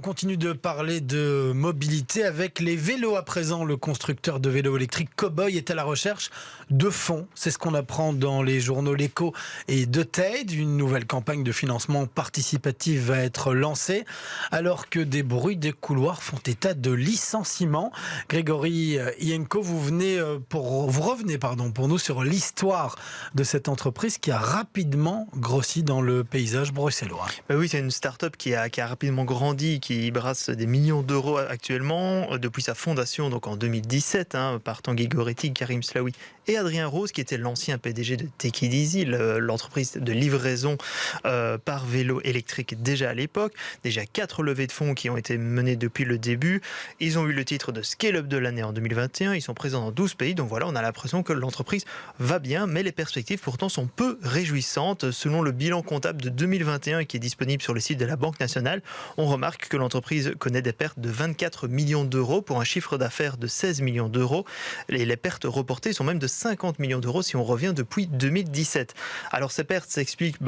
continue de parler de mobilité avec les vélos à présent. Le constructeur de vélos électriques Cowboy est à la recherche de fonds. C'est ce qu'on apprend dans les journaux L'Écho et De Tade. Une nouvelle campagne de financement participatif va être lancée alors que des bruits des couloirs font état de licenciements. Grégory Ienko, vous revenez pour nous sur l'histoire de cette entreprise qui a rapidement grossi dans le paysage bruxellois. Oui, c'est une start-up qui a rapidement grandi, qui brasse des millions d'euros actuellement, depuis sa fondation donc en 2017, par Tanguy Goretti, Karim Slaoui et Adrien Rose, qui était l'ancien PDG de Take It Easy, l'entreprise de livraison par vélo électrique déjà à l'époque. Déjà 4 levées de fonds qui ont été menées depuis le début. Ils ont eu le titre de Scale-up de l'année en 2021. Ils sont présents dans 12 pays. Donc voilà, on a l'impression que l'entreprise va bien, mais les perspectives pourtant sont peu réjouissantes. Selon le bilan comptable de 2021 qui est disponible sur le site de la Banque nationale, on remarque que l'entreprise connaît des pertes de 24 millions d'euros pour un chiffre d'affaires de 16 millions d'euros. Et les pertes reportées sont même de 50 millions d'euros si on revient depuis 2017. Alors ces pertes s'expliquent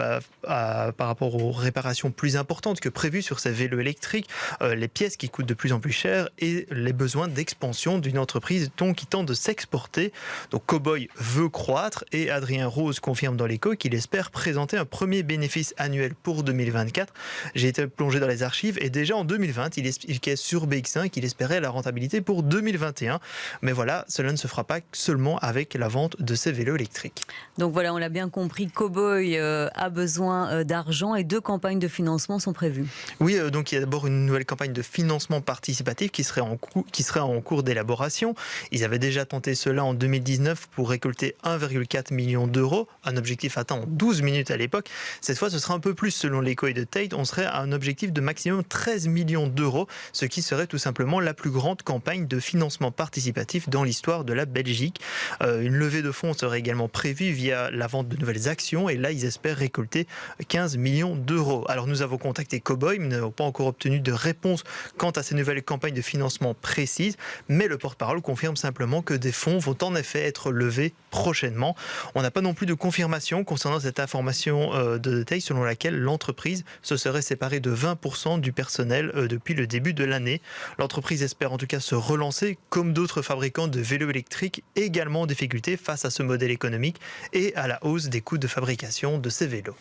par rapport aux réparations plus importantes que prévues sur ces vélos électriques, les pièces qui coûtent de plus en plus cher et les besoins d'expansion d'une entreprise qui tente de s'exporter. Donc Cowboy veut croître et Adrien Rose confirme dans l'Écho qu'il espère présenter un premier bénéfice annuel pour 2024. J'ai été plongé dans les archives et déjà en 2020, il expliquait sur BX1 qu'il espérait la rentabilité pour 2021. Mais voilà, cela ne se fera pas seulement avec la vente de ces vélos électriques. Donc voilà, on l'a bien compris, Cowboy a besoin d'argent et 2 campagnes de financement sont prévues. Oui, donc il y a d'abord une nouvelle campagne de financement participatif qui serait en cours d'élaboration. Ils avaient déjà tenté cela en 2019 pour récolter 1,4 million d'euros, un objectif atteint en 12 minutes à l'époque. Cette fois, ce sera un peu plus selon l'Écho et de Tate. On serait à un objectif de maximum 13 millions d'euros, ce qui serait tout simplement la plus grande campagne de financement participatif dans l'histoire de la Belgique. Une levée de fonds serait également prévue via la vente de nouvelles actions et là, ils espèrent récolter 15 millions d'euros. Alors, nous avons contacté Cowboy, mais nous n'avons pas encore obtenu de réponse quant à ces nouvelles campagnes de financement précises, mais le porte-parole confirme simplement que des fonds vont en effet être levés prochainement. On n'a pas non plus de confirmation concernant cette information de détail selon laquelle l'entreprise se serait séparée de 20% du personnel depuis le début de l'année. L'entreprise espère en tout cas se relancer comme d'autres fabricants de vélos électriques également en difficulté face à ce modèle économique et à la hausse des coûts de fabrication de ces vélos.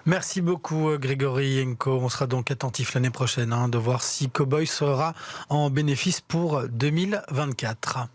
Merci beaucoup Grégory Ienko. On sera donc attentif l'année prochaine de voir si Cowboy sera en bénéfice pour 2024.